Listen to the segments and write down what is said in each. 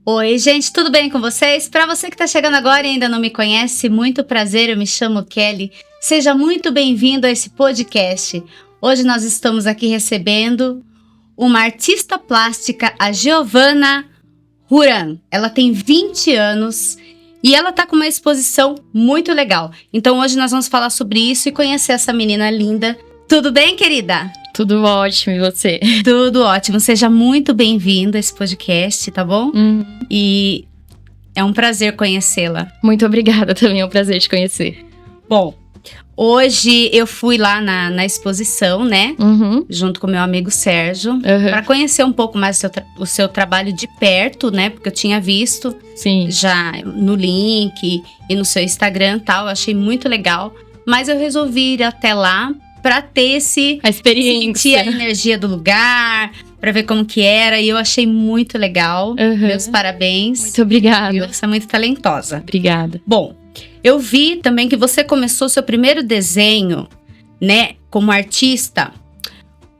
Oi, gente, tudo bem com vocês? Para você que está chegando agora e ainda não me conhece, muito prazer, eu me chamo Kelly. Seja muito bem-vindo a esse podcast. Hoje nós estamos aqui recebendo uma artista plástica, a Giovana Huran. Ela tem 20 anos e ela tá com uma exposição muito legal. Então hoje nós vamos falar sobre isso e conhecer essa menina linda. Tudo bem, querida? Tudo ótimo, e você? Tudo ótimo. Seja muito bem-vinda a esse podcast, tá bom? E é um prazer conhecê-la. Muito obrigada, também é um prazer te conhecer. Bom, hoje eu fui lá na exposição, né? Junto com meu amigo Sérgio, para conhecer um pouco mais o seu trabalho de perto, né? Porque eu tinha visto já no link e no seu Instagram e tal. Eu achei muito legal. Mas eu resolvi ir até lá para ter a experiência, sentir a energia do lugar, para ver como que era. E eu achei muito legal. Meus parabéns. Muito obrigada. Você é muito talentosa. Obrigada. Bom, eu vi também que você começou seu primeiro desenho, né, como artista,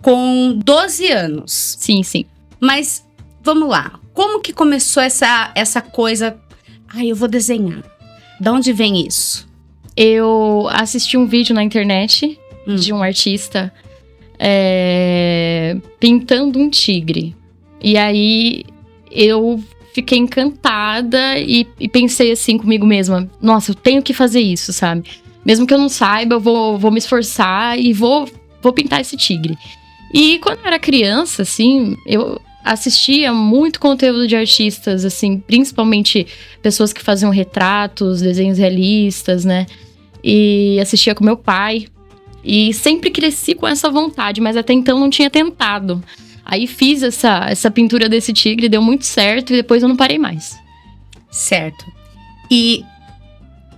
com 12 anos. Sim. Mas, vamos lá. Como que começou essa coisa? Eu vou desenhar. De onde vem isso? Eu assisti um vídeo na internet de um artista pintando um tigre. E aí eu fiquei encantada e pensei assim comigo mesma: nossa, eu tenho que fazer isso, sabe? Mesmo que eu não saiba, eu vou me esforçar e vou pintar esse tigre. E quando eu era criança, assim, eu assistia muito conteúdo de artistas, assim, principalmente pessoas que faziam retratos, desenhos realistas, né? E assistia com meu pai. E sempre cresci com essa vontade, mas até então não tinha tentado. Aí fiz essa pintura desse tigre, deu muito certo e depois eu não parei mais. Certo. E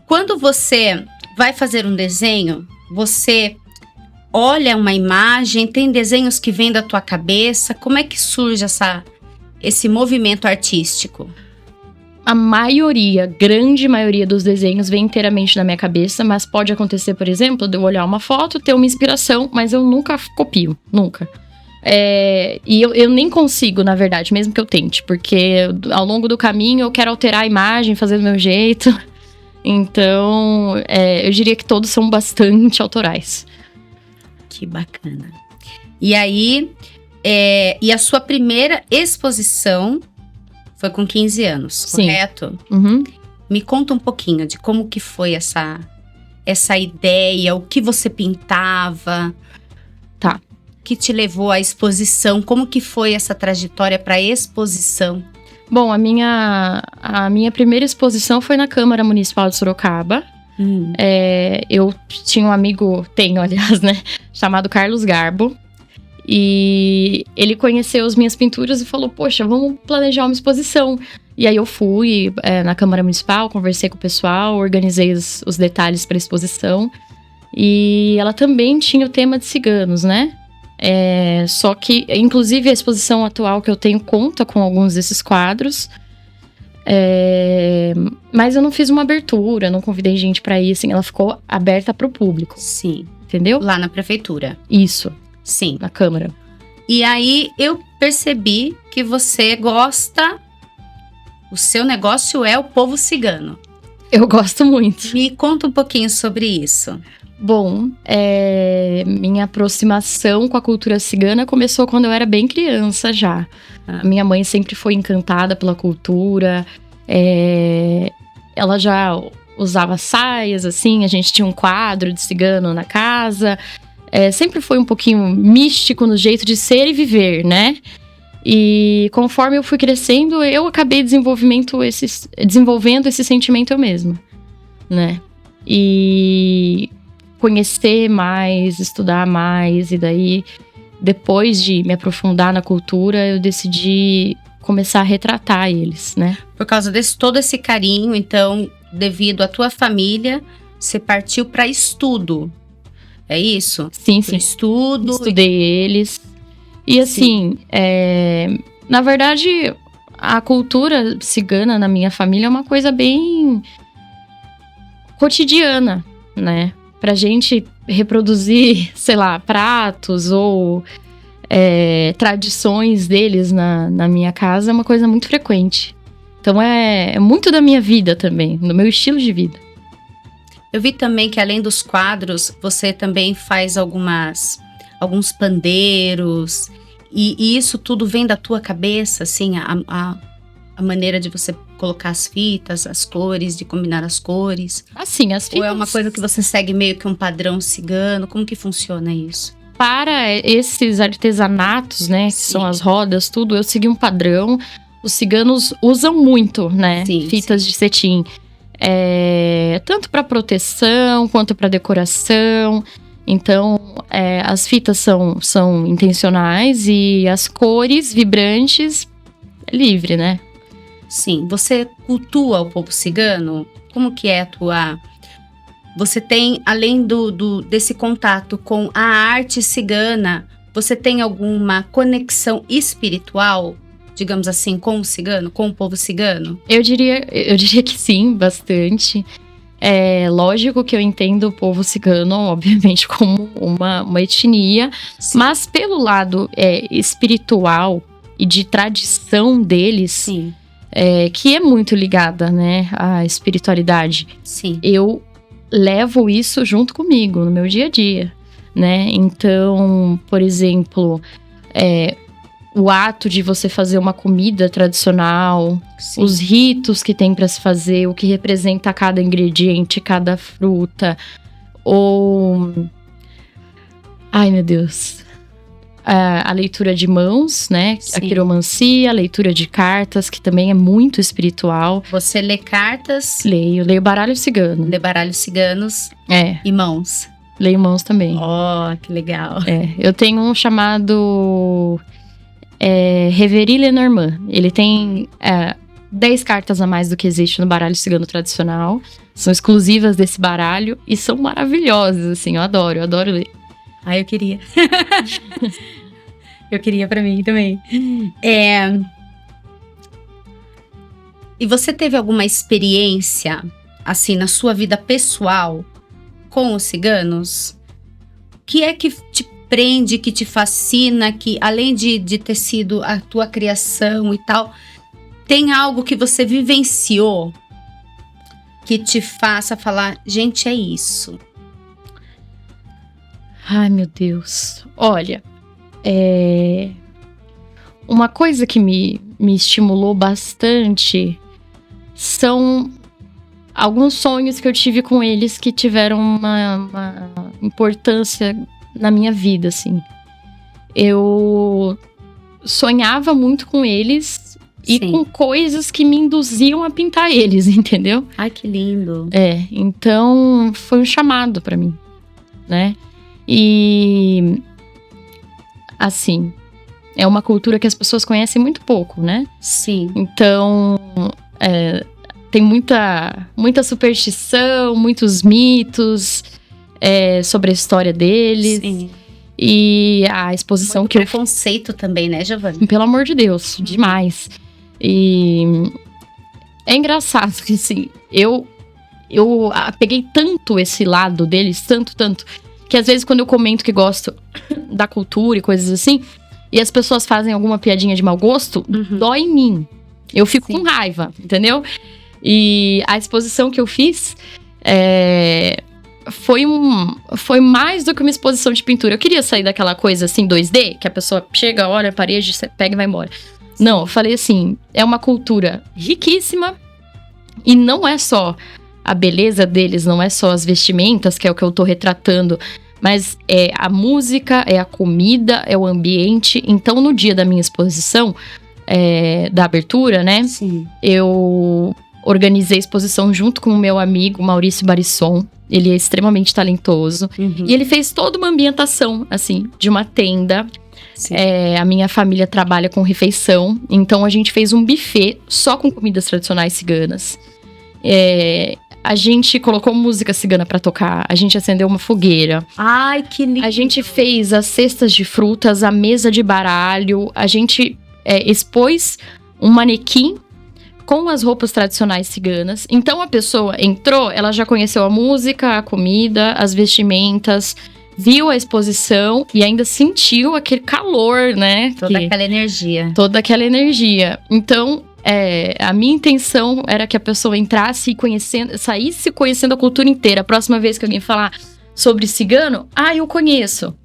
quando você vai fazer um desenho, você olha uma imagem, tem desenhos que vêm da tua cabeça. Como é que surge esse movimento artístico? A grande maioria dos desenhos vem inteiramente na minha cabeça, mas pode acontecer, por exemplo, de eu olhar uma foto, ter uma inspiração, mas eu nunca copio, nunca. E eu nem consigo, na verdade, mesmo que eu tente, porque ao longo do caminho eu quero alterar a imagem, fazer do meu jeito. Então, eu diria que todos são bastante autorais. Que bacana. E aí, e a sua primeira exposição foi com 15 anos, correto? Me conta um pouquinho de como que foi essa ideia, o que você pintava. Tá. O que te levou à exposição? Como que foi essa trajetória para a exposição? Bom, a minha primeira exposição foi na Câmara Municipal de Sorocaba. Eu tinha um amigo, aliás, né, chamado Carlos Garbo. E ele conheceu as minhas pinturas e falou: poxa, vamos planejar uma exposição. E aí eu fui na Câmara Municipal, conversei com o pessoal, organizei os detalhes para a exposição. E ela também tinha o tema de ciganos, né? Só que, inclusive, a exposição atual que eu tenho conta com alguns desses quadros. Mas eu não fiz uma abertura, não convidei gente para ir, assim, ela ficou aberta para o público. Sim. Entendeu? Lá na prefeitura. Isso. Sim. Na Câmara. E aí eu percebi que você gosta. O seu negócio é o povo cigano. Eu gosto muito. Me conta um pouquinho sobre isso. Bom, minha aproximação com a cultura cigana começou quando eu era bem criança já. Minha mãe sempre foi encantada pela cultura. Ela já usava saias, assim. A gente tinha um quadro de cigano na casa. Sempre foi um pouquinho místico no jeito de ser e viver, né? E conforme eu fui crescendo, eu acabei desenvolvendo esse sentimento eu mesma, né? E conhecer mais, estudar mais, e daí, depois de me aprofundar na cultura, eu decidi começar a retratar eles, né? Por causa todo esse carinho, então, devido à tua família, você partiu para estudo. É isso? Sim. Estudo. Estudei eles. E assim, na verdade, a cultura cigana na minha família é uma coisa bem cotidiana, né? Pra gente reproduzir, sei lá, pratos ou tradições deles na minha casa é uma coisa muito frequente. Então é muito da minha vida também, do meu estilo de vida. Eu vi também que além dos quadros, você também faz alguns pandeiros. E isso tudo vem da tua cabeça, assim, a maneira de você colocar as fitas, as cores, de combinar as cores? Assim, as fitas... Ou é uma coisa que você segue meio que um padrão cigano? Como que funciona isso? Para esses artesanatos, né, que são as rodas, tudo, eu segui um padrão. Os ciganos usam muito, né, fitas de cetim. Tanto para proteção, quanto para decoração. Então, as fitas são intencionais e as cores vibrantes, livre, né? Sim. Você cultua o povo cigano? Como que é a tua... Você tem, além desse contato com a arte cigana, você tem alguma conexão espiritual, digamos assim, com o cigano, com o povo cigano? Eu diria que sim, bastante. Lógico que eu entendo o povo cigano, obviamente, como uma etnia, sim. Mas pelo lado espiritual e de tradição deles, sim. Que é muito ligada, né, à espiritualidade. Sim. Eu levo isso junto comigo no meu dia a dia, né? Então, por exemplo, o ato de você fazer uma comida tradicional, sim. Os ritos que tem para se fazer, o que representa cada ingrediente, cada fruta, ou... Ai, meu Deus... A leitura de mãos, né? Sim. A quiromancia, a leitura de cartas, que também é muito espiritual. Você lê cartas? Leio baralhos ciganos. Lê baralhos ciganos e mãos? Leio mãos também. Oh, que legal. Eu tenho um chamado Reverie Lenormand. Ele tem 10 cartas a mais do que existe no baralho cigano tradicional. São exclusivas desse baralho e são maravilhosas, assim, eu adoro ler. Ah, eu queria. Eu queria pra mim também. E você teve alguma experiência, assim, na sua vida pessoal com os ciganos? O que é que te prende, que te fascina, que além de ter sido a tua criação e tal, tem algo que você vivenciou que te faça falar, gente, é isso? Ai, meu Deus. Olha, uma coisa que me estimulou bastante são alguns sonhos que eu tive com eles que tiveram uma importância na minha vida, assim. Eu sonhava muito com eles e sim. Com coisas que me induziam a pintar eles, entendeu? Ai, que lindo. Então foi um chamado pra mim, né? E, assim, é uma cultura que as pessoas conhecem muito pouco, né? Sim. Então, tem muita superstição, muitos mitos sobre a história deles. Sim. E a exposição muito preconceito também, né, Giovana? Pelo amor de Deus, demais. E é engraçado que, assim, eu peguei tanto esse lado deles, tanto... que às vezes quando eu comento que gosto da cultura e coisas assim, e as pessoas fazem alguma piadinha de mau gosto, dói em mim. Eu fico sim. Com raiva, entendeu? E a exposição que eu fiz foi mais do que uma exposição de pintura. Eu queria sair daquela coisa assim, 2D, que a pessoa chega, olha a parede, pega e vai embora. Não, eu falei assim, é uma cultura riquíssima e não é só... A beleza deles não é só as vestimentas, que é o que eu tô retratando, mas é a música, é a comida, é o ambiente. Então, no dia da minha exposição, da abertura, né? Sim. Eu organizei a exposição junto com o meu amigo Maurício Barisson. Ele é extremamente talentoso. Uhum. E ele fez toda uma ambientação, assim, de uma tenda. A minha família trabalha com refeição. Então, a gente fez um buffet só com comidas tradicionais ciganas. A gente colocou música cigana pra tocar. A gente acendeu uma fogueira. Ai, que lindo. A gente fez as cestas de frutas, a mesa de baralho. A gente expôs um manequim com as roupas tradicionais ciganas. Então, a pessoa entrou, ela já conheceu a música, a comida, as vestimentas. viu a exposição e ainda sentiu aquele calor, né? Toda aquela energia. Toda aquela energia. Então, a minha intenção era que a pessoa entrasse e saísse conhecendo a cultura inteira. A próxima vez que alguém falar sobre cigano, eu conheço.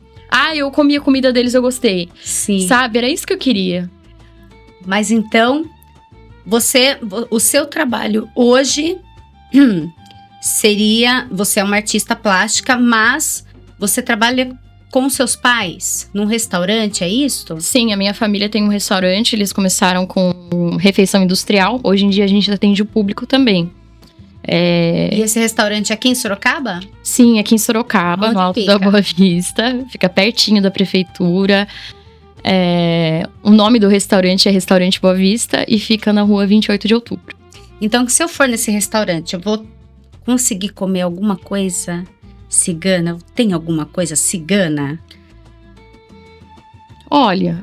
Eu comi a comida deles, eu gostei. Sim. Sabe? Era isso que eu queria. Mas então, o seu trabalho hoje seria... Você é uma artista plástica, mas você trabalha com seus pais num restaurante, é isso? Sim, a minha família tem um restaurante. Eles começaram com refeição industrial. Hoje em dia a gente atende o público também. E esse restaurante é aqui em Sorocaba? Sim, aqui em Sorocaba, no Alto da Boa Vista. Fica pertinho da prefeitura. O nome do restaurante é Restaurante Boa Vista e fica na rua 28 de outubro. Então, se eu for nesse restaurante, eu vou conseguir comer alguma coisa cigana? Tem alguma coisa cigana? Olha...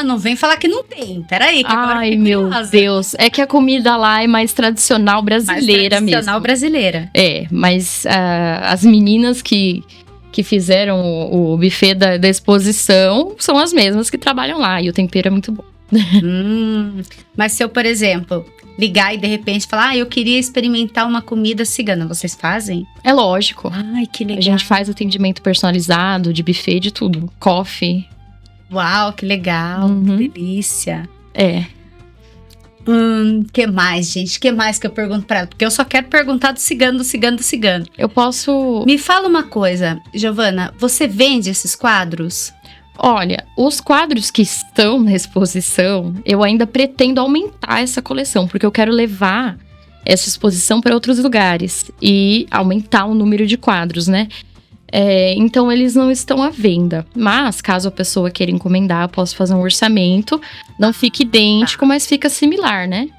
não vem falar que não tem. Peraí, que agora ai, meu Deus. É que a comida lá é mais tradicional brasileira mesmo. Tradicional brasileira. Mas as meninas que fizeram o buffet da exposição são as mesmas que trabalham lá. E o tempero é muito bom. Mas se eu, por exemplo, ligar e de repente falar, eu queria experimentar uma comida cigana, vocês fazem? É lógico. Ai, que legal. A gente faz atendimento personalizado, de buffet, de tudo. Coffee. Uau, que legal, que delícia. Que mais, gente? Que mais que eu pergunto pra ela? Porque eu só quero perguntar do cigano. Eu posso... Me fala uma coisa, Giovana, você vende esses quadros? Olha, os quadros que estão na exposição, eu ainda pretendo aumentar essa coleção, porque eu quero levar essa exposição para outros lugares e aumentar o número de quadros, né? Então, eles não estão à venda. Mas, caso a pessoa queira encomendar, eu posso fazer um orçamento. Não fica idêntico, mas fica similar, né?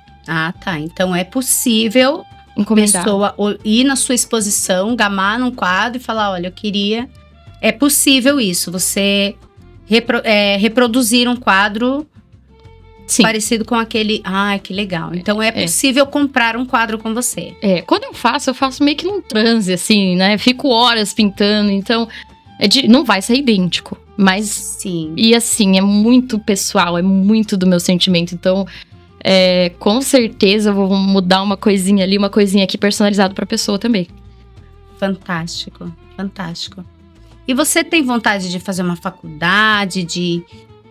Tá. Então, é possível encomendar. A pessoa ir na sua exposição, gamar num quadro e falar, olha, eu queria... É possível isso, você reproduzir um quadro... Sim. Parecido com aquele... que legal. Então, é possível comprar um quadro com você. Quando eu faço meio que num transe, assim, né? Fico horas pintando, então... não vai ser idêntico. Mas... Sim. E assim, é muito pessoal, é muito do meu sentimento. Então, com certeza eu vou mudar uma coisinha ali, uma coisinha aqui personalizado pra pessoa também. Fantástico, fantástico. E você tem vontade de fazer uma faculdade,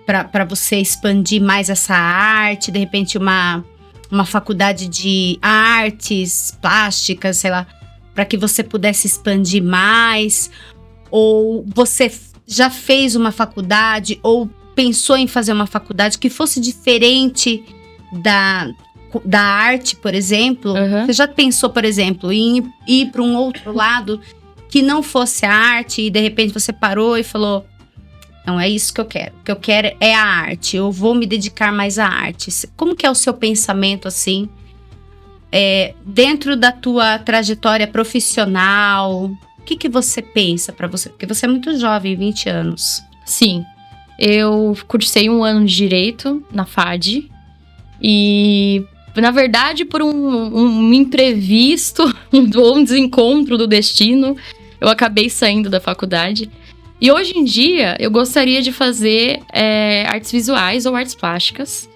para você expandir mais essa arte, de repente uma faculdade de artes plásticas, sei lá, para que você pudesse expandir mais? Ou você já fez uma faculdade ou pensou em fazer uma faculdade que fosse diferente da arte, por exemplo? Você já pensou, por exemplo, em ir para um outro lado que não fosse a arte e de repente você parou e falou... Não, é isso que eu quero. O que eu quero é a arte. Eu vou me dedicar mais à arte. Como que é o seu pensamento, assim? Dentro da tua trajetória profissional, o que você pensa pra você? Porque você é muito jovem, 20 anos. Sim. Eu cursei 1 ano de Direito na FAD. E, na verdade, por um imprevisto, um desencontro do destino, eu acabei saindo da faculdade. E hoje em dia, eu gostaria de fazer artes visuais ou artes plásticas.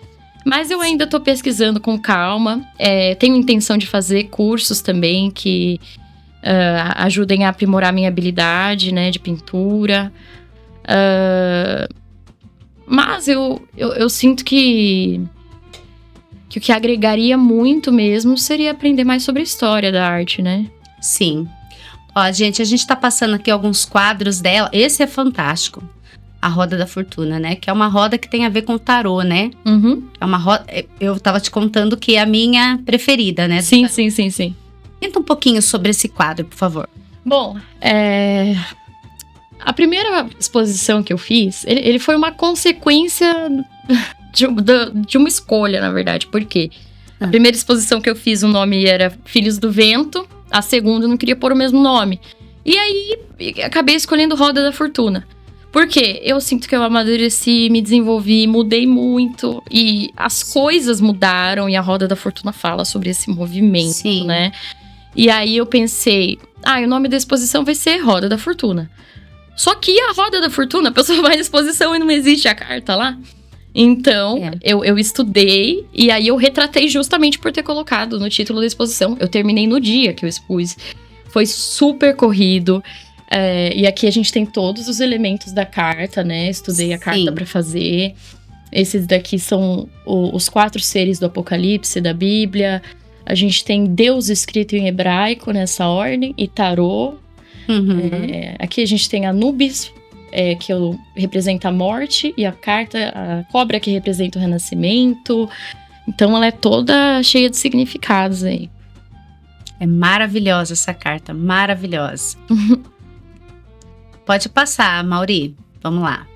Mas eu ainda tô pesquisando com calma. Tenho intenção de fazer cursos também que ajudem a aprimorar minha habilidade, né, de pintura. Mas eu sinto que o que agregaria muito mesmo seria aprender mais sobre a história da arte, né? Sim. Ó, gente, a gente tá passando aqui alguns quadros dela. Esse é fantástico. A Roda da Fortuna, né? Que é uma roda que tem a ver com tarô, né? É uma roda... Eu tava te contando que é a minha preferida, né? Sim. Conta um pouquinho sobre esse quadro, por favor. Bom, a primeira exposição que eu fiz, ele foi uma consequência de uma escolha, na verdade. Por quê? A primeira exposição que eu fiz, o nome era Filhos do Vento. A segunda eu não queria pôr o mesmo nome. E aí, acabei escolhendo Roda da Fortuna. Por quê? Eu sinto que eu amadureci, me desenvolvi, mudei muito. E as coisas mudaram e a Roda da Fortuna fala sobre esse movimento, Sim. né? E aí eu pensei, o nome da exposição vai ser Roda da Fortuna. Só que a roda da fortuna, a pessoa vai na exposição e não existe a carta lá. Então, eu estudei e aí eu retratei justamente por ter colocado no título da exposição. Eu terminei no dia que eu expus. Foi super corrido. E aqui a gente tem todos os elementos da carta, né? Estudei a carta para fazer. Esses daqui são os 4 seres do Apocalipse, da Bíblia. A gente tem Deus escrito em hebraico nessa ordem e tarô. Aqui a gente tem Anubis, que representa a morte, e a cobra que representa o renascimento. Então ela é toda cheia de significados aí. É maravilhosa essa carta, maravilhosa. Pode passar, Mauri. Vamos lá.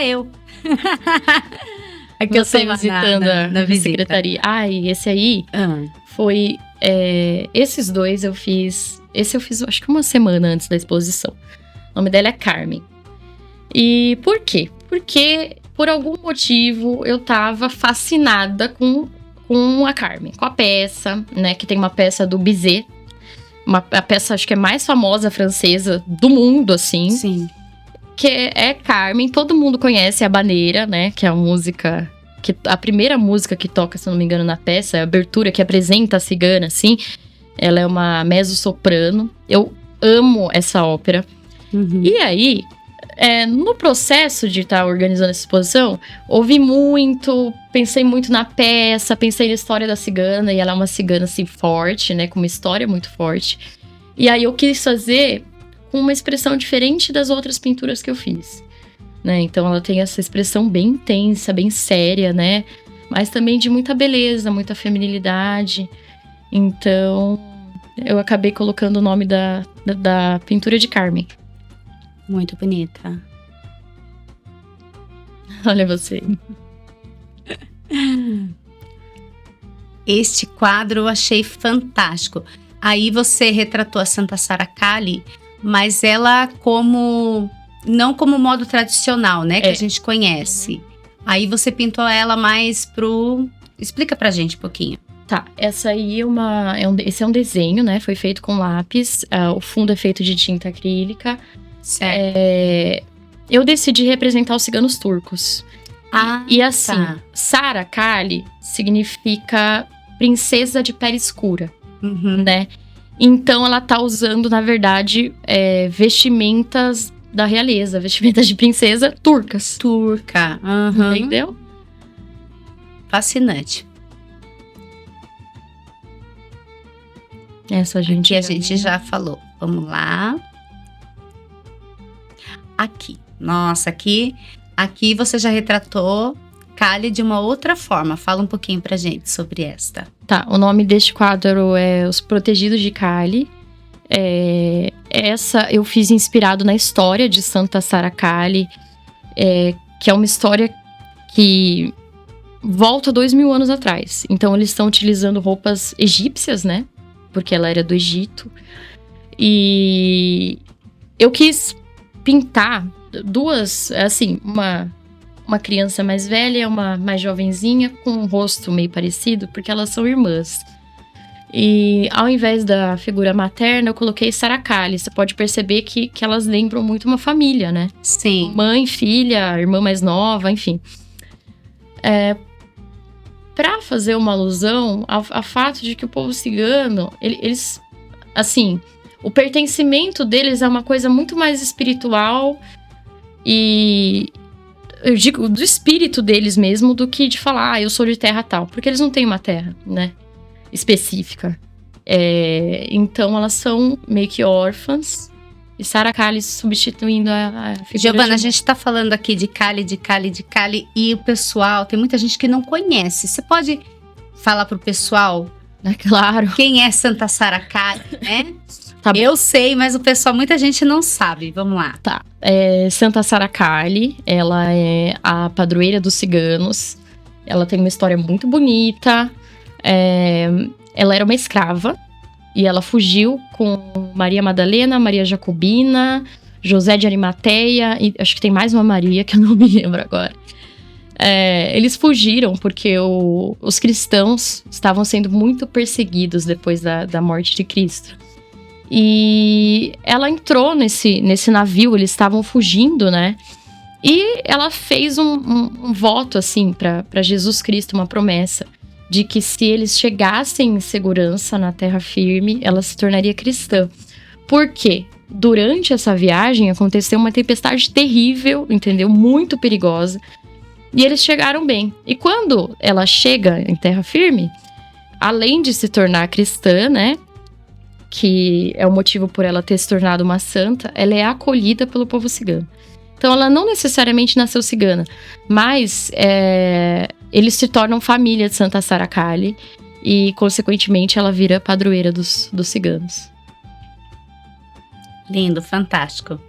Eu. Aqui eu estou visitando na secretaria. E esse aí foi... esses dois eu fiz... Esse eu fiz, acho que uma semana antes da exposição. O nome dela é Carmen. E por quê? Porque, por algum motivo, eu tava fascinada com a Carmen. Com a peça, né? Que tem uma peça do Bizet. A peça, acho que é mais famosa francesa do mundo, assim. Sim. Que é Carmen. Todo mundo conhece a Habaneira, né? Que é a música... a primeira música que toca, se não me engano, na peça. É a abertura que apresenta a cigana, assim. Ela é uma mezzo-soprano. Eu amo essa ópera. E aí, no processo de estar organizando essa exposição, pensei muito na peça, pensei na história da cigana. E ela é uma cigana, assim, forte, né? Com uma história muito forte. E aí, eu quis fazer com uma expressão diferente das outras pinturas que eu fiz. Né? Então, ela tem essa expressão bem intensa, bem séria, né? Mas também de muita beleza, muita feminilidade. Então, eu acabei colocando o nome da pintura de Carmen. Muito bonita. Olha você. Este quadro eu achei fantástico. Aí você retratou a Santa Sara Kali, mas ela não como modo tradicional, né? Que a gente conhece. Aí você pintou ela mais Explica pra gente um pouquinho. Tá, essa aí esse é um desenho, né? Foi feito com lápis. O fundo é feito de tinta acrílica. Certo. Eu decidi representar os ciganos turcos. E assim, Sara Kali significa princesa de pele escura, né? Então ela tá usando, na verdade, vestimentas da realeza, vestimentas de princesa turcas. Turca. Entendeu? Fascinante. Essa a gente já falou. Vamos lá. Aqui. Nossa, aqui você já retratou Kali de uma outra forma. Fala um pouquinho pra gente sobre esta. Tá, o nome deste quadro é Os Protegidos de Kali. Essa eu fiz inspirado na história de Santa Sara Kali, que é uma história que volta 2000 anos atrás. Então eles estão utilizando roupas egípcias, né? Porque ela era do Egito. E eu quis pintar duas, assim, uma criança mais velha e uma mais jovenzinha com um rosto meio parecido, porque elas são irmãs. E ao invés da figura materna, eu coloquei Sara Kali. Você pode perceber que elas lembram muito uma família, né? Sim. Mãe, filha, irmã mais nova, enfim. Pra fazer uma alusão ao fato de que o povo cigano, eles, assim, o pertencimento deles é uma coisa muito mais espiritual e, eu digo, do espírito deles mesmo, do que de falar, eu sou de terra tal. Porque eles não têm uma terra, né, específica. Então, elas são meio que órfãs. E Sara Kali substituindo a figura. Giovana, a gente tá falando aqui de Kali, e o pessoal, tem muita gente que não conhece. Você pode falar pro pessoal? Claro. Quem é Santa Sara Kali, né? Tá. Eu sei, mas o pessoal, muita gente não sabe. Vamos lá. Tá. Santa Sara Kali, ela é a padroeira dos ciganos. Ela tem uma história muito bonita. Ela era uma escrava. E ela fugiu com Maria Madalena, Maria Jacobina, José de Arimateia, e acho que tem mais uma Maria que eu não me lembro agora. Eles fugiram porque os cristãos estavam sendo muito perseguidos depois da morte de Cristo. E ela entrou nesse navio, eles estavam fugindo, né? E ela fez um voto, assim, para Jesus Cristo, uma promessa de que se eles chegassem em segurança na terra firme, ela se tornaria cristã. Por quê? Durante essa viagem aconteceu uma tempestade terrível, entendeu? Muito perigosa. E eles chegaram bem. E quando ela chega em terra firme, além de se tornar cristã, né? Que é o motivo por ela ter se tornado uma santa, ela é acolhida pelo povo cigano. Então, ela não necessariamente nasceu cigana, mas eles se tornam família de Santa Sara Kali e, consequentemente, ela vira padroeira dos ciganos. Lindo, fantástico.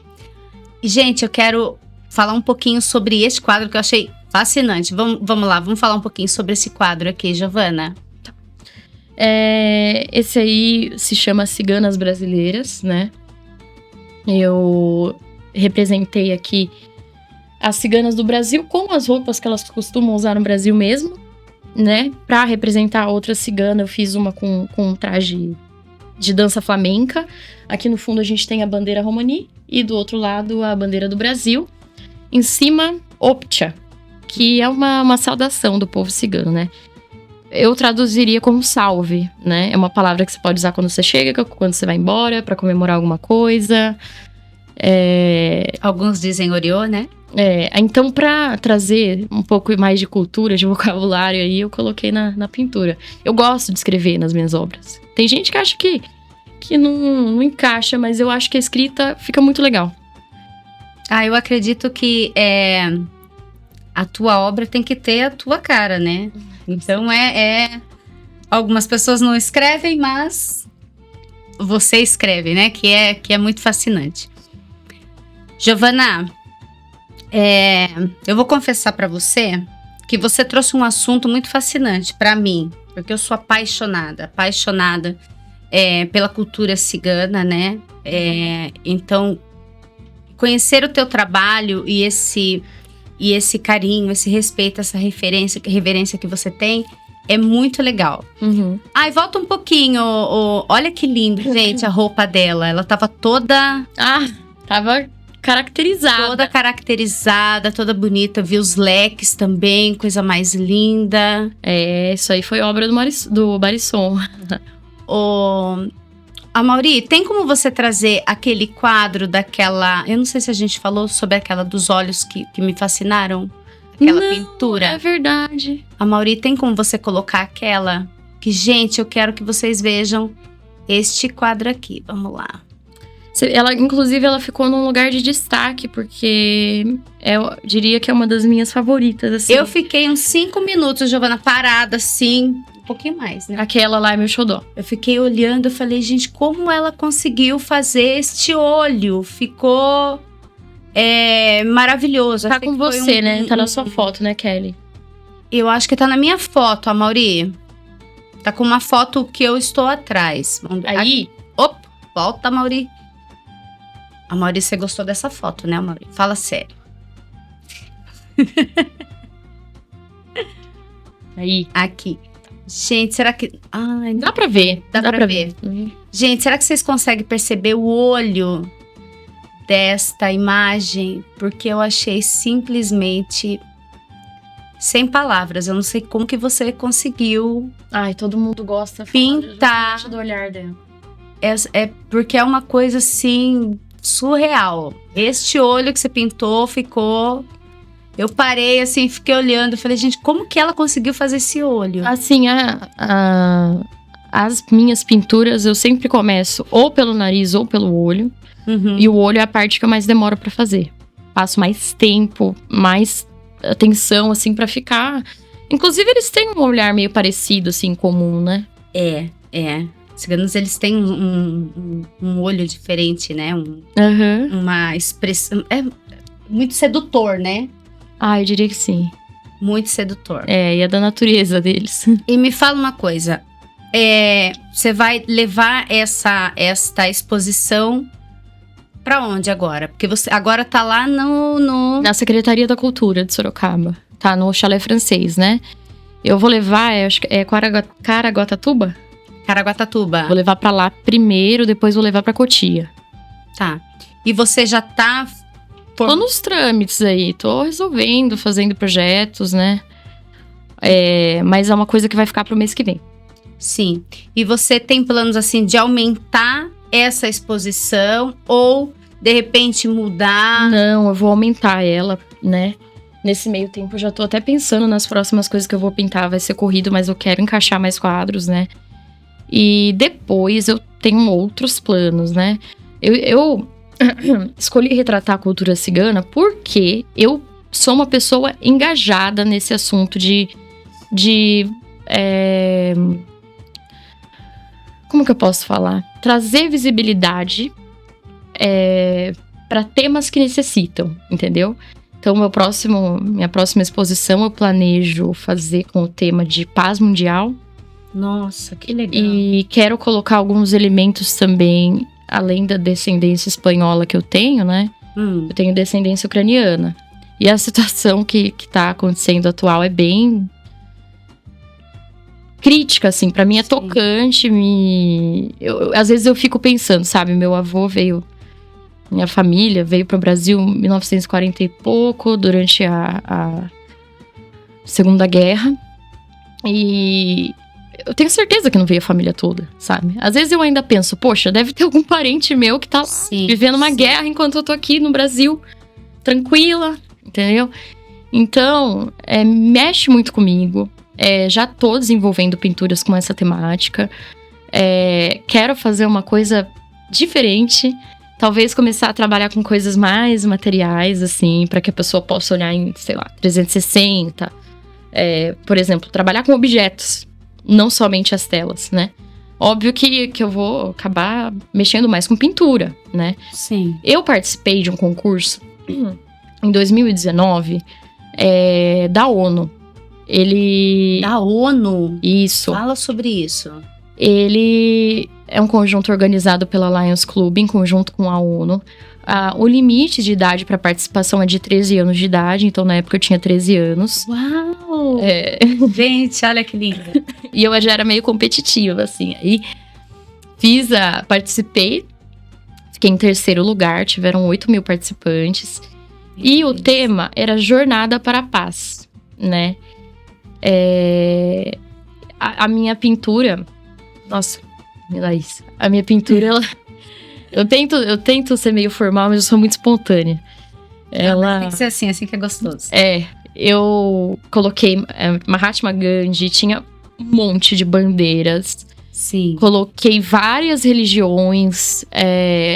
E, gente, eu quero falar um pouquinho sobre este quadro que eu achei fascinante. Vamos lá, vamos falar um pouquinho sobre esse quadro aqui, Giovana. Esse aí se chama Ciganas Brasileiras, né? Eu representei aqui as ciganas do Brasil com as roupas que elas costumam usar no Brasil mesmo, né? Pra representar a outra cigana, eu fiz uma com um traje de dança flamenca. Aqui no fundo a gente tem a bandeira romani e do outro lado a bandeira do Brasil. Em cima, Optcha, que é uma saudação do povo cigano, né? Eu traduziria como salve, né? É uma palavra que você pode usar quando você chega, quando você vai embora, pra comemorar alguma coisa. Alguns dizem oriô, né? Então, pra trazer um pouco mais de cultura, de vocabulário aí, eu coloquei na pintura. Eu gosto de escrever nas minhas obras. Tem gente que acha que não encaixa, mas eu acho que a escrita fica muito legal. Eu acredito que a tua obra tem que ter a tua cara, né? Então, algumas pessoas não escrevem, mas você escreve, né? Que é muito fascinante. Giovana, eu vou confessar para você que você trouxe um assunto muito fascinante para mim, porque eu sou apaixonada pela cultura cigana, né? Então, conhecer o teu trabalho e esse carinho, esse respeito, essa reverência que você tem é muito legal. Uhum. Volta um pouquinho. Olha que lindo, gente, a roupa dela. Ela tava toda... Tava caracterizada. Toda caracterizada, toda bonita. Vi os leques também, coisa mais linda. Isso aí foi obra do Barisson. Amaury, tem como você trazer aquele quadro daquela... Eu não sei se a gente falou sobre aquela dos olhos que me fascinaram. Aquela pintura. É verdade. Amaury, tem como você colocar aquela? Que, gente, eu quero que vocês vejam este quadro aqui. Vamos lá. Inclusive, ela ficou num lugar de destaque, porque eu diria que é uma das minhas favoritas, assim. Eu fiquei uns 5 minutos, Giovana, parada, assim, um pouquinho mais, né? Aquela lá é meu xodó. Eu fiquei olhando, eu falei, gente, como ela conseguiu fazer este olho? Ficou maravilhoso. Tá com você, né? Tá na sua foto, né, Kelly? Eu acho que tá na minha foto, Amaury. Tá com uma foto que eu estou atrás. Aí? Opa, volta, Amaury. Amaury, você gostou dessa foto, né, Amaury? Fala sério. Aí. Aqui. Gente, será que... dá pra ver. Dá pra ver. Uhum. Gente, será que vocês conseguem perceber o olho desta imagem? Porque eu achei simplesmente... sem palavras. Eu não sei como que você conseguiu... todo mundo gosta. Pintar. Do olhar dela. Porque é uma coisa, assim... surreal. Este olho que você pintou ficou... Eu parei, assim, fiquei olhando. Falei, gente, como que ela conseguiu fazer esse olho? Assim, as minhas pinturas, eu sempre começo ou pelo nariz ou pelo olho. Uhum. E o olho é a parte que eu mais demoro pra fazer. Passo mais tempo, mais atenção, assim, pra ficar... Inclusive, eles têm um olhar meio parecido, assim, em comum, né? Os ciganos, eles têm um olho diferente, né? Uma expressão... É muito sedutor, né? Eu diria que sim. Muito sedutor. E é da natureza deles. E me fala uma coisa. Você vai levar esta exposição pra onde agora? Porque você agora tá lá na Secretaria da Cultura de Sorocaba. Tá no Chalé Francês, né? Eu vou levar, acho que é Caraguatatuba? Caraguatatuba. Vou levar pra lá primeiro, depois vou levar pra Cotia. Tá. E você já tá... Tô nos trâmites aí, tô resolvendo, fazendo projetos, né? Mas é uma coisa que vai ficar pro mês que vem. Sim. E você tem planos, assim, de aumentar essa exposição ou, de repente, mudar? Não, eu vou aumentar ela, né? Nesse meio tempo, eu já tô até pensando nas próximas coisas que eu vou pintar. Vai ser corrido, mas eu quero encaixar mais quadros, né? E depois eu tenho outros planos, né? Eu escolhi retratar a cultura cigana porque eu sou uma pessoa engajada nesse assunto como que eu posso falar? Trazer visibilidade para temas que necessitam, entendeu? Então, minha próxima exposição eu planejo fazer com o tema de paz mundial. Nossa, que legal. E quero colocar alguns elementos também, além da descendência espanhola que eu tenho, né? Eu tenho descendência ucraniana. E a situação que tá acontecendo atual é bem crítica, assim. Pra mim é tocante. Às vezes eu fico pensando, sabe? Meu avô minha família veio pro Brasil em 1940 e pouco, durante a Segunda Guerra. E eu tenho certeza que não veio a família toda, sabe? Às vezes eu ainda penso, poxa, deve ter algum parente meu que tá vivendo uma guerra enquanto eu tô aqui no Brasil, tranquila, entendeu? Então, mexe muito comigo. Já tô desenvolvendo pinturas com essa temática. Quero fazer uma coisa diferente. Talvez começar a trabalhar com coisas mais materiais, assim, para que a pessoa possa olhar em, sei lá, 360. Por exemplo, trabalhar com objetos. Não somente as telas, né? Óbvio que eu vou acabar mexendo mais com pintura, né? Sim. Eu participei de um concurso em 2019 da ONU. Da ONU? Isso. Fala sobre isso. Ele é um conjunto organizado pela Lions Club em conjunto com a ONU. O limite de idade para participação é de 13 anos de idade, então na época eu tinha 13 anos. Uau! Gente, olha que lindo. E eu já era meio competitiva, assim. Aí participei, fiquei em terceiro lugar, tiveram 8.000 participantes. E o tema era Jornada para a Paz, né? A minha pintura... Nossa, Laís. A minha pintura, ela... Eu tento ser meio formal, mas eu sou muito espontânea. Tem que ser assim que é gostoso. Eu coloquei Mahatma Gandhi, tinha um monte de bandeiras. Sim. Coloquei várias religiões,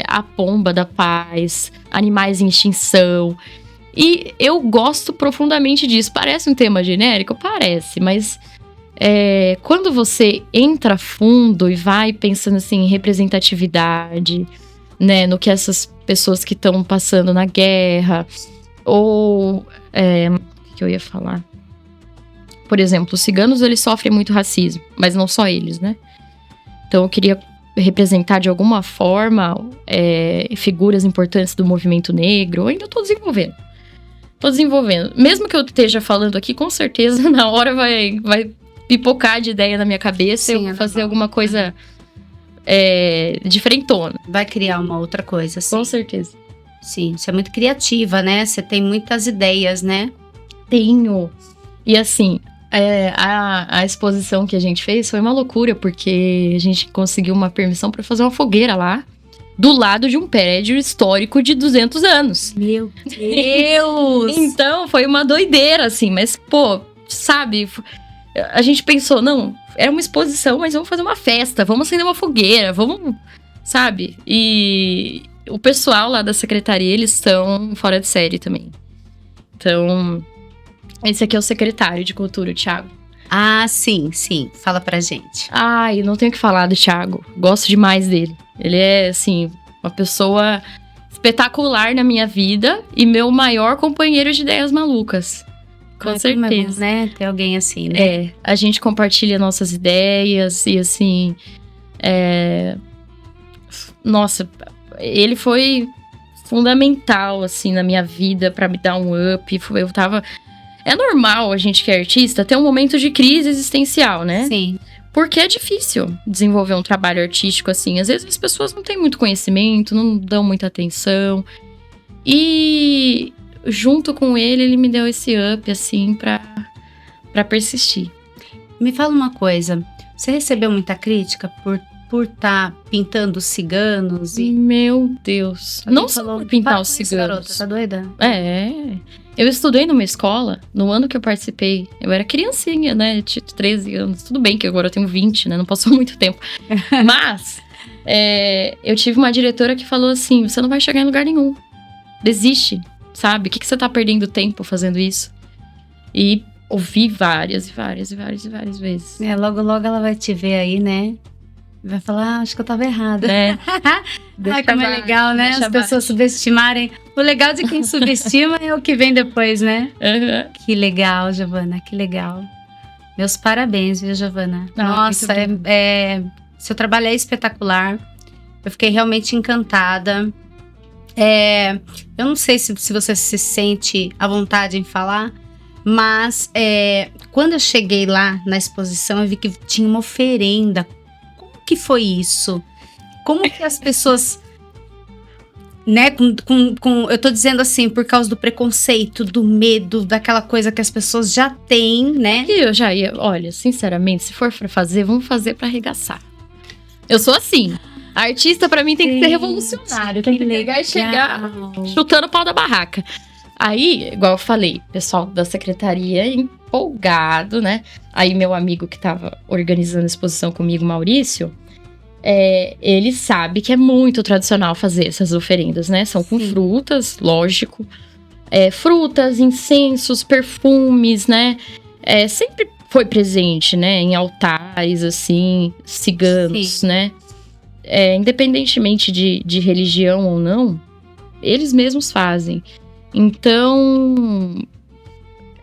a pomba da paz, animais em extinção. E eu gosto profundamente disso. Parece um tema genérico? Parece, mas... quando você entra fundo e vai pensando assim, em representatividade, né, no que essas pessoas que estão passando na guerra, ou... o que eu ia falar? Por exemplo, os ciganos, eles sofrem muito racismo, mas não só eles, né? Então eu queria representar de alguma forma figuras importantes do movimento negro. Eu ainda tô desenvolvendo. Mesmo que eu esteja falando aqui, com certeza na hora vai pipocar de ideia na minha cabeça. Sim, eu vou fazer alguma coisa diferentona. Vai criar uma outra coisa, sim. Com certeza. Sim, você é muito criativa, né? Você tem muitas ideias, né? Tenho. E assim, a exposição que a gente fez foi uma loucura, porque a gente conseguiu uma permissão para fazer uma fogueira lá, do lado de um prédio histórico de 200 anos. Meu Deus! Então, foi uma doideira, assim. Mas, pô, sabe... A gente pensou, não, é uma exposição, mas vamos fazer uma festa, vamos acender uma fogueira, vamos, sabe? E o pessoal lá da secretaria, eles estão fora de série também. Então, esse aqui é o secretário de cultura, o Thiago. Ah, sim. Fala pra gente. Ai, não tenho o que falar do Thiago. Gosto demais dele. Ele é, assim, uma pessoa espetacular na minha vida e meu maior companheiro de ideias malucas. Com certeza. Bom, né? Ter alguém assim, né? A gente compartilha nossas ideias e assim... Nossa, ele foi fundamental, assim, na minha vida pra me dar um up. É normal a gente que é artista ter um momento de crise existencial, né? Sim. Porque é difícil desenvolver um trabalho artístico assim. Às vezes as pessoas não têm muito conhecimento, não dão muita atenção. E junto com ele me deu esse up, assim, pra persistir. Me fala uma coisa, você recebeu muita crítica por estar pintando ciganos? Meu Deus. Alguém não só por pintar os ciganos. Garota, tá doida? Eu estudei numa escola, no ano que eu participei. Eu era criancinha, né? Tinha 13 anos. Tudo bem que agora eu tenho 20, né? Não passou muito tempo. Mas, eu tive uma diretora que falou assim, você não vai chegar em lugar nenhum. Desiste, sabe? O que você tá perdendo tempo fazendo isso? E ouvi várias vezes. Logo, logo ela vai te ver aí, né? Vai falar, acho que eu tava errada. Ai, como é legal, né? As pessoas subestimarem. O legal de quem subestima é o que vem depois, né? Uhum. Que legal, Giovana, que legal. Meus parabéns, viu, Giovana? Nossa, seu trabalho é espetacular. Eu fiquei realmente encantada. Eu não sei se você se sente à vontade em falar, mas quando eu cheguei lá na exposição, eu vi que tinha uma oferenda. Que foi isso? Como que as pessoas, né, eu tô dizendo assim, por causa do preconceito, do medo, daquela coisa que as pessoas já têm, né? E eu já ia, olha, sinceramente, se for pra fazer, vamos fazer pra arregaçar. Eu sou assim. A artista, pra mim, tem que ser revolucionário. Tem que ligar e chegar chutando o pau da barraca. Aí, igual eu falei, o pessoal da secretaria empolgado, né? Aí meu amigo que tava organizando a exposição comigo, Maurício, ele sabe que é muito tradicional fazer essas oferendas, né? São com frutas, lógico. Frutas, incensos, perfumes, né? Sempre foi presente, né? Em altares, assim, ciganos, né? Independentemente de religião ou não, eles mesmos fazem. Então,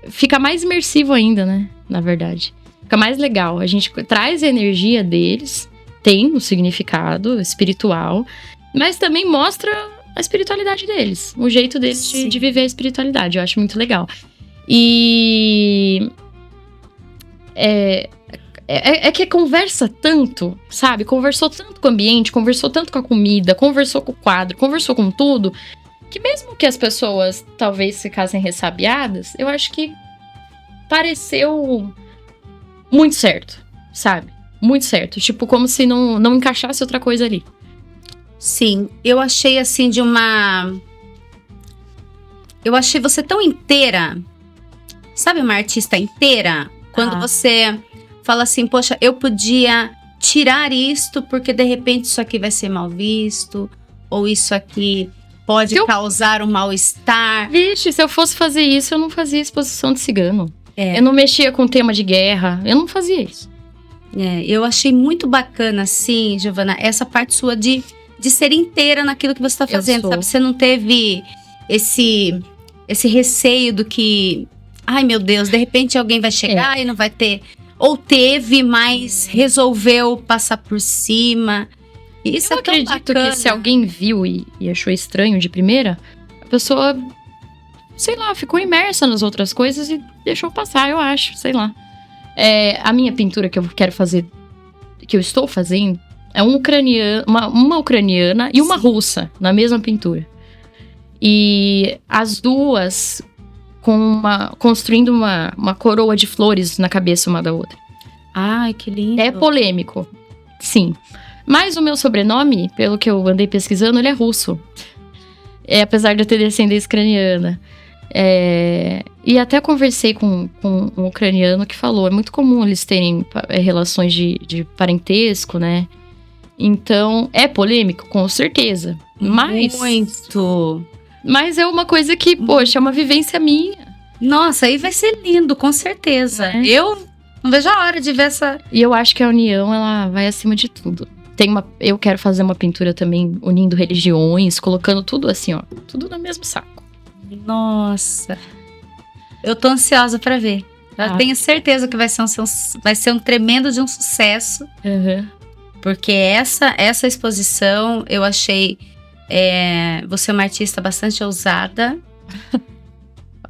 fica mais imersivo ainda, né? Na verdade. Fica mais legal. A gente traz a energia deles, tem um significado espiritual, mas também mostra a espiritualidade deles. O jeito deles de viver a espiritualidade. Eu acho muito legal. E... que conversa tanto, sabe? Conversou tanto com o ambiente, conversou tanto com a comida, conversou com o quadro, conversou com tudo... que mesmo que as pessoas talvez ficassem ressabiadas, eu acho que pareceu muito certo, sabe? Muito certo. Tipo, como se não encaixasse outra coisa ali. Sim, eu achei assim eu achei você tão inteira. Sabe uma artista inteira? Quando você fala assim, poxa, eu podia tirar isto porque de repente isso aqui vai ser mal visto. Ou isso aqui... pode causar um mal-estar. Vixe, se eu fosse fazer isso, eu não fazia exposição de cigano. Eu não mexia com tema de guerra, eu não fazia isso. Eu achei muito bacana, assim, Giovana, essa parte sua de ser inteira naquilo que você está fazendo, sabe? Você não teve esse receio do que... ai, meu Deus, de repente alguém vai chegar e não vai ter... ou teve, mas resolveu passar por cima... Isso eu acredito que se alguém viu e achou estranho de primeira, a pessoa, sei lá, ficou imersa nas outras coisas e deixou passar, eu acho, sei lá. A minha pintura que eu quero fazer, que eu estou fazendo, é uma ucraniana e uma russa, na mesma pintura. E as duas construindo uma coroa de flores na cabeça uma da outra. Ai, que lindo. É polêmico, sim. Mas o meu sobrenome, pelo que eu andei pesquisando, ele é russo. Apesar de eu ter descendência ucraniana. E até conversei com um ucraniano que falou, é muito comum eles terem relações de parentesco, né? Então, é polêmico, com certeza. Mas... muito! Mas é uma coisa que, poxa, é uma vivência minha. Nossa, aí vai ser lindo, com certeza. Eu não vejo a hora de ver essa... E eu acho que a união, ela vai acima de tudo. Eu quero fazer uma pintura também unindo religiões, colocando tudo assim, ó, tudo no mesmo saco. Nossa, eu tô ansiosa pra ver. Eu tenho certeza que vai ser um tremendo de um sucesso. Uhum. Porque essa exposição, eu achei você é uma artista bastante ousada.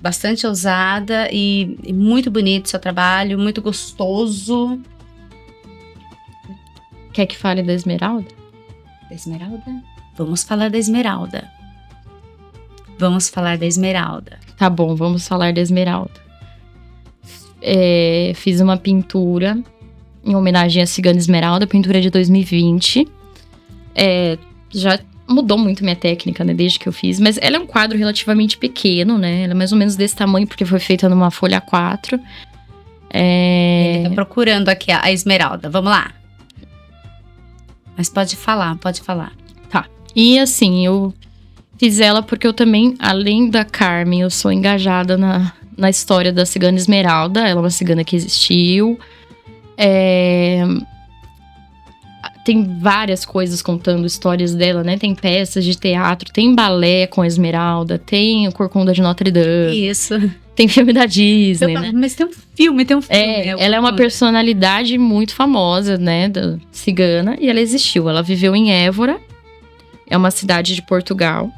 Bastante ousada e muito bonito o seu trabalho, muito gostoso. Quer que fale da Esmeralda? Da Esmeralda? Vamos falar da Esmeralda. Vamos falar da Esmeralda. Tá bom, vamos falar da Esmeralda. Fiz uma pintura em homenagem à Cigana Esmeralda, pintura de 2020. Já mudou muito minha técnica, né, desde que eu fiz. Mas ela é um quadro relativamente pequeno, né? Ela é mais ou menos desse tamanho, porque foi feita numa folha 4. Ele tá procurando aqui a Esmeralda, vamos lá. Mas pode falar. Tá. E assim, eu fiz ela porque eu também, além da Carmen, eu sou engajada na história da Cigana Esmeralda. Ela é uma cigana que existiu. Tem várias coisas contando histórias dela, né? Tem peças de teatro, tem balé com a Esmeralda, tem o Corcunda de Notre Dame. Isso. Tem filme da Disney, né? Mas tem um filme. Ela é uma personalidade muito famosa, né? Da cigana. E ela existiu. Ela viveu em Évora. É uma cidade de Portugal.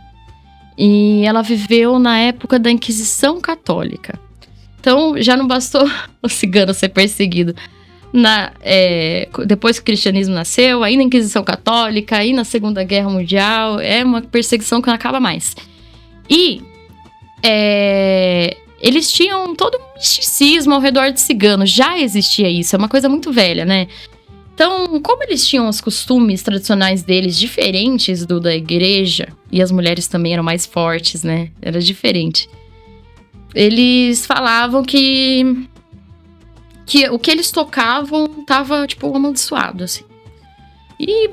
E ela viveu na época da Inquisição Católica. Então, já não bastou o cigano ser perseguido depois que o cristianismo nasceu, aí na Inquisição Católica, aí na Segunda Guerra Mundial. É uma perseguição que não acaba mais. E eles tinham todo um misticismo ao redor de ciganos. Já existia isso, é uma coisa muito velha, né? Então, como eles tinham os costumes tradicionais deles diferentes do da igreja, e as mulheres também eram mais fortes, né? Era diferente. Eles falavam que o que eles tocavam tava, tipo, amaldiçoado, assim. E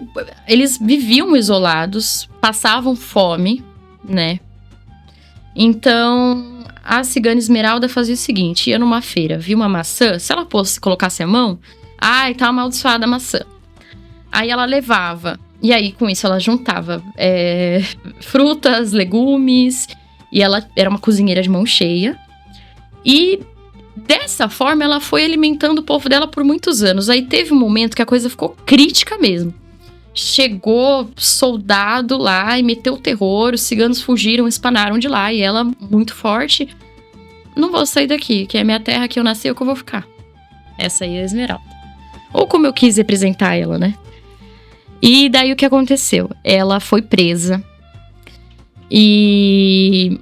eles viviam isolados, passavam fome, né? Então, a Cigana Esmeralda fazia o seguinte: ia numa feira, via uma maçã, se ela colocasse a mão, tá amaldiçoada a maçã. Aí ela levava, e aí com isso ela juntava frutas, legumes, e ela era uma cozinheira de mão cheia. E dessa forma ela foi alimentando o povo dela por muitos anos. Aí teve um momento que a coisa ficou crítica mesmo. Chegou soldado lá e meteu o terror, os ciganos fugiram, espanaram de lá, e ela, muito forte: não vou sair daqui, que é minha terra, que eu nasci, é que eu vou ficar. Essa aí é a Esmeralda. Ou como eu quis representar ela, né? E daí o que aconteceu? Ela foi presa e,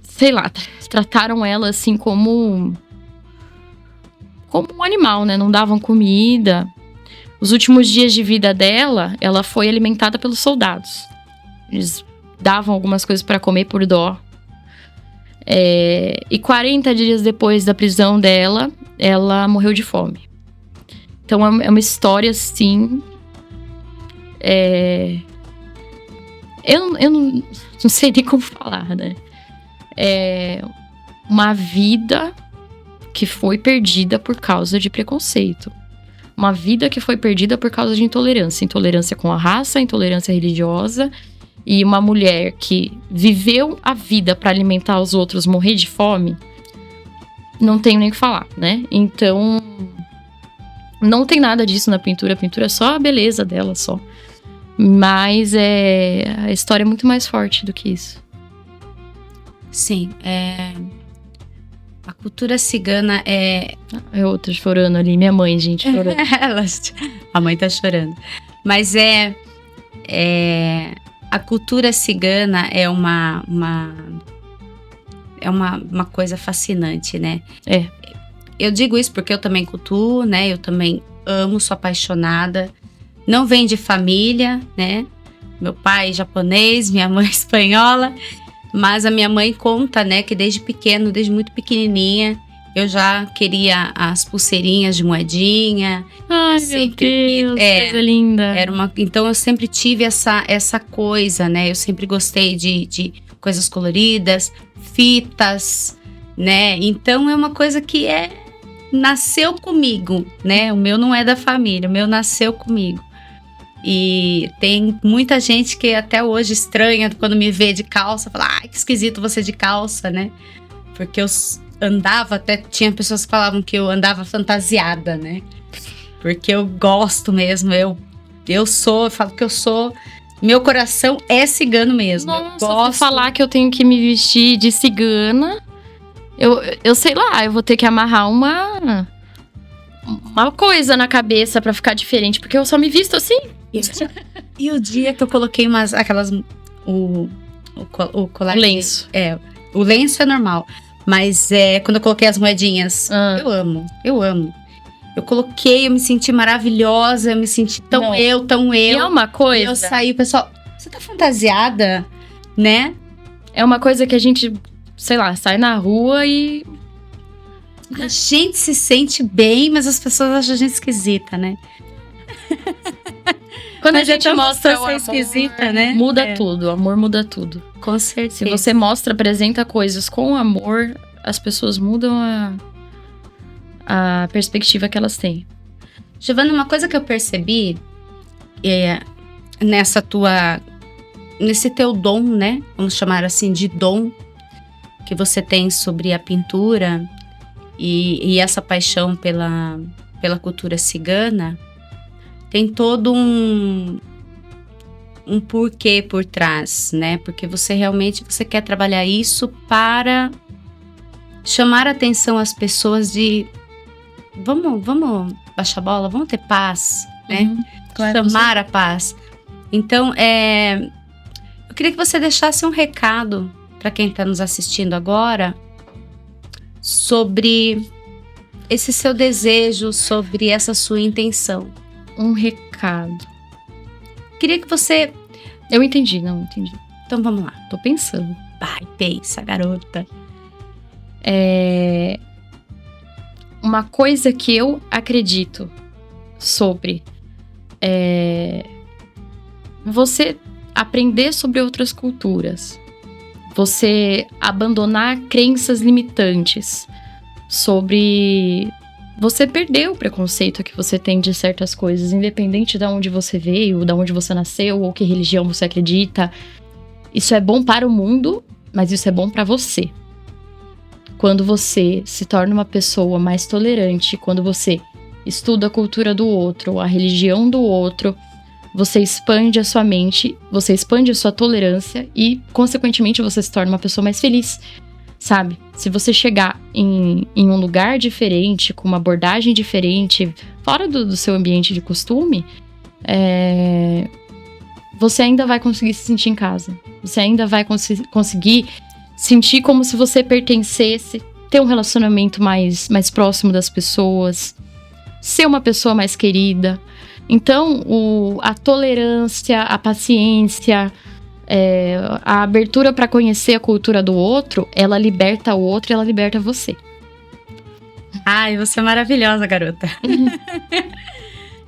sei lá, trataram ela assim como um animal, né? Não davam comida. Os últimos dias de vida dela, ela foi alimentada pelos soldados. Eles davam algumas coisas para comer por dó. E 40 dias depois da prisão dela, ela morreu de fome. Então é uma história assim. Eu não sei nem como falar, né? Uma vida que foi perdida por causa de preconceito. Uma vida que foi perdida por causa de intolerância. Intolerância com a raça, intolerância religiosa. E uma mulher que viveu a vida para alimentar os outros, morrer de fome, não tenho nem o que falar, né? Então, não tem nada disso na pintura. A pintura é só a beleza dela, só. Mas a história é muito mais forte do que isso. Sim, a cultura cigana é outra chorando ali, minha mãe, gente, chorando. A mãe tá chorando. Mas a cultura cigana é uma coisa fascinante, né? Eu digo isso porque eu também cultuo, né? Eu também amo, sou apaixonada. Não vem de família, né? Meu pai é japonês, minha mãe é espanhola. Mas a minha mãe conta, né, que desde muito pequenininha, eu já queria as pulseirinhas de moedinha. Ai, meu Deus, coisa linda. Então eu sempre tive essa coisa, né? Eu sempre gostei de coisas coloridas, fitas, né? Então é uma coisa que nasceu comigo, né? O meu não é da família, o meu nasceu comigo. E tem muita gente que até hoje estranha quando me vê de calça, fala: ai, que esquisito você de calça, né? Porque eu andava, até tinha pessoas que falavam que eu andava fantasiada, né? Porque eu gosto mesmo, eu falo que eu sou, meu coração é cigano mesmo. Nossa, eu gosto. Falar que eu tenho que me vestir de cigana, eu sei lá, eu vou ter que amarrar uma coisa na cabeça pra ficar diferente, porque eu só me visto assim. E o dia que eu coloquei aquelas... O colar... O lenço. O lenço é normal. Mas quando eu coloquei as moedinhas, eu amo. Eu coloquei, eu me senti maravilhosa, eu me senti tão eu. E é uma coisa... E eu saí, o pessoal, você tá fantasiada, né? É uma coisa que a gente, sei lá, sai na rua e... A gente se sente bem, mas as pessoas acham a gente esquisita, né? Quando a gente mostra o amor, esquisita, né? Muda tudo, o amor muda tudo. Com certeza. Se você apresenta coisas com amor, as pessoas mudam a perspectiva que elas têm. Giovana, uma coisa que eu percebi nesse teu dom, né? Vamos chamar assim de dom que você tem sobre a pintura e essa paixão pela cultura cigana, tem todo um porquê por trás, né? Porque você quer trabalhar isso para chamar a atenção às pessoas de vamos baixar a bola, vamos ter paz, né? Claro, chamar a paz. Então, eu queria que você deixasse um recado para quem está nos assistindo agora sobre esse seu desejo, sobre essa sua intenção. Um recado. Queria que você... Eu entendi. Então vamos lá. Tô pensando. Vai, pensa, garota. Uma coisa que eu acredito sobre você aprender sobre outras culturas. Você abandonar crenças limitantes sobre... Você perder o preconceito que você tem de certas coisas, independente de onde você veio, de onde você nasceu, ou que religião você acredita. Isso é bom para o mundo, mas isso é bom para você. Quando você se torna uma pessoa mais tolerante, quando você estuda a cultura do outro, a religião do outro, você expande a sua mente, você expande a sua tolerância e, consequentemente, você se torna uma pessoa mais feliz. Sabe? Se você chegar em um lugar diferente, com uma abordagem diferente, fora do seu ambiente de costume, você ainda vai conseguir se sentir em casa. Você ainda vai conseguir sentir como se você pertencesse, ter um relacionamento mais próximo das pessoas, ser uma pessoa mais querida. Então, a tolerância, a paciência... a abertura para conhecer a cultura do outro, ela liberta o outro e ela liberta você. Ai, você é maravilhosa, garota.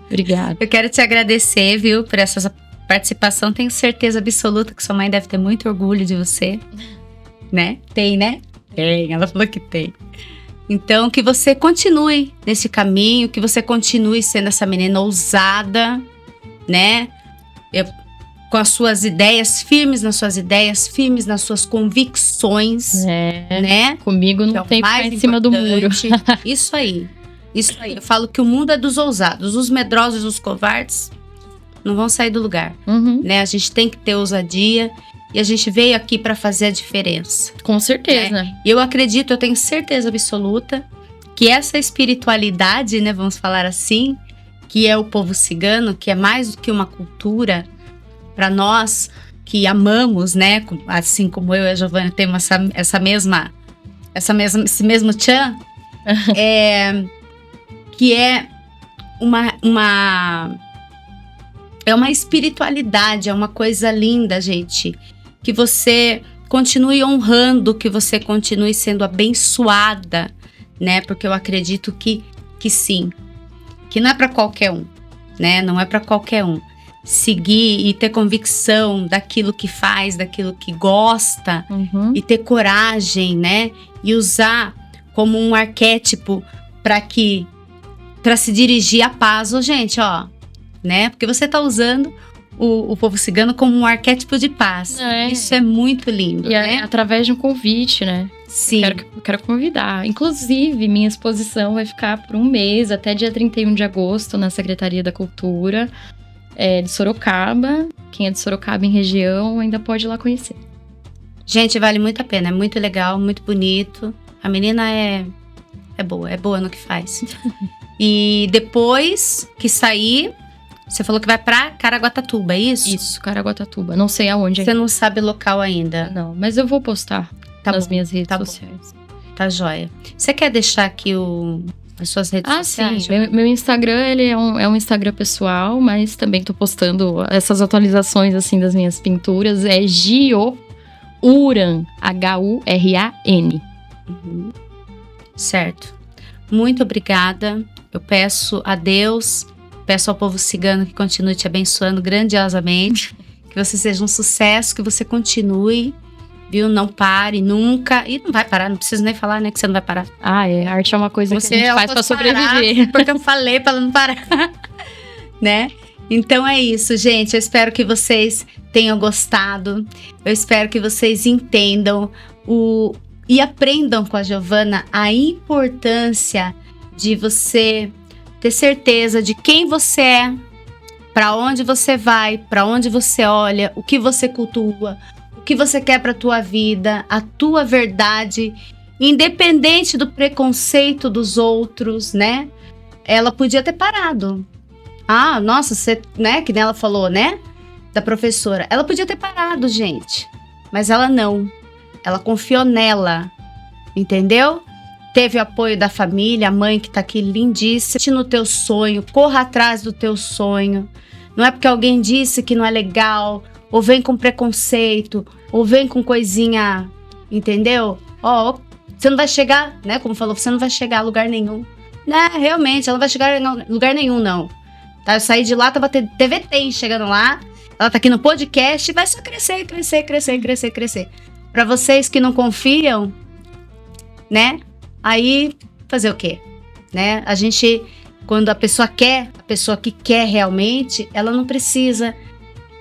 Obrigada. Eu quero te agradecer, viu, por essa participação. Tenho certeza absoluta que sua mãe deve ter muito orgulho de você. Né? Tem, né? Tem, ela falou que tem. Então, que você continue nesse caminho, que você continue sendo essa menina ousada, né? Com as suas ideias, firmes nas suas convicções, né? Comigo não tem mais em cima do muro. Isso aí. Eu falo que o mundo é dos ousados. Os medrosos e os covardes não vão sair do lugar, né? A gente tem que ter ousadia e a gente veio aqui para fazer a diferença. Com certeza. Né? Eu acredito, eu tenho certeza absoluta que essa espiritualidade, né, vamos falar assim, que é o povo cigano, que é mais do que uma cultura... Para nós que amamos, né? Assim como eu e a Giovana temos esse mesmo tchan, que é uma espiritualidade, é uma coisa linda, gente. Que você continue honrando, que você continue sendo abençoada, né? Porque eu acredito que sim, que não é para qualquer um, né? Não é para qualquer um. Seguir e ter convicção daquilo que faz, daquilo que gosta, e ter coragem, né? E usar como um arquétipo para se dirigir à paz. Gente, né? Porque você tá usando o povo cigano como um arquétipo de paz. Isso é muito lindo, né? Através de um convite, né? Sim. Quero convidar. Inclusive, minha exposição vai ficar por um mês, até dia 31 de agosto, na Secretaria da Cultura. De Sorocaba. Quem é de Sorocaba em região ainda pode ir lá conhecer. Gente, vale muito a pena. É muito legal, muito bonito. A menina é boa no que faz. E depois que sair, você falou que vai pra Caraguatatuba, é isso? Isso, Caraguatatuba. Não sei aonde. Você não sabe o local ainda? Não, mas eu vou postar nas minhas redes sociais. Tá joia. Você quer deixar aqui as suas redes sociais? Sim. Meu Instagram, ele é um Instagram pessoal, mas também tô postando essas atualizações, assim, das minhas pinturas. É Gio Huran, Huran. Uhum. Certo. Muito obrigada. Eu peço a Deus, peço ao povo cigano que continue te abençoando grandiosamente, que você seja um sucesso, que você continue, viu? Não pare nunca. E não vai parar, não preciso nem falar, né, que você não vai parar. Arte é uma coisa que a gente faz pra sobreviver. Porque eu falei pra ela não parar, né? Então é isso, gente. Eu espero que vocês tenham gostado. Eu espero que vocês entendam e aprendam com a Giovana a importância de você ter certeza de quem você é, para onde você vai, para onde você olha, o que você cultua, o que você quer para tua vida, a tua verdade, independente do preconceito dos outros, né? Ela podia ter parado. Ah, nossa, você, né? Que nem ela falou, né? Da professora. Ela podia ter parado, gente. Mas ela não. Ela confiou nela. Entendeu? Teve o apoio da família, a mãe que tá aqui lindíssima. No teu sonho, corra atrás do teu sonho. Não é porque alguém disse que não é legal, ou vem com preconceito, ou vem com coisinha, entendeu? Ó, você não vai chegar, né? Como falou, você não vai chegar a lugar nenhum. Né, realmente, ela não vai chegar a lugar nenhum, não. Tá, eu saí de lá, tava TVT chegando lá. Ela tá aqui no podcast e vai só crescer, crescer, crescer, crescer, crescer. Pra vocês que não confiam, né? Aí, fazer o quê? Né? A gente, quando a pessoa que quer realmente, ela não precisa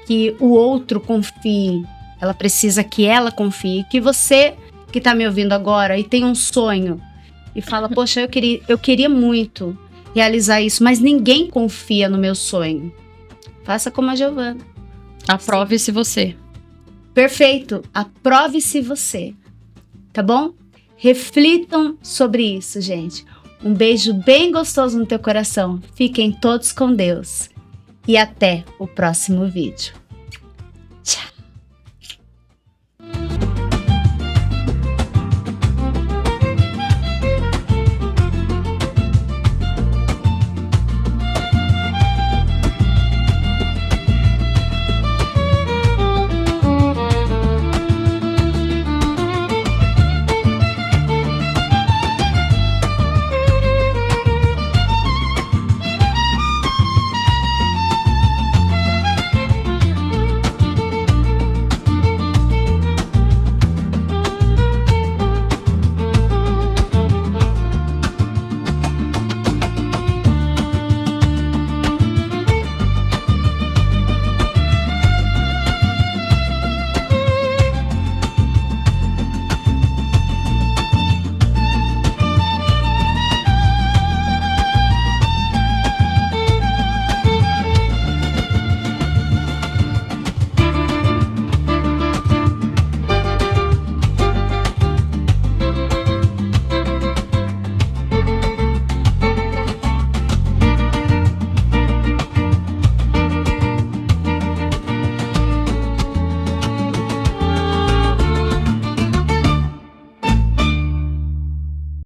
que o outro confie. Ela precisa que ela confie. Que você que tá me ouvindo agora e tem um sonho e fala, poxa, eu queria muito realizar isso, mas ninguém confia no meu sonho. Faça como a Giovana. Aprove-se você. Perfeito. Aprove-se você. Tá bom? Reflitam sobre isso, gente. Um beijo bem gostoso no teu coração. Fiquem todos com Deus. E até o próximo vídeo.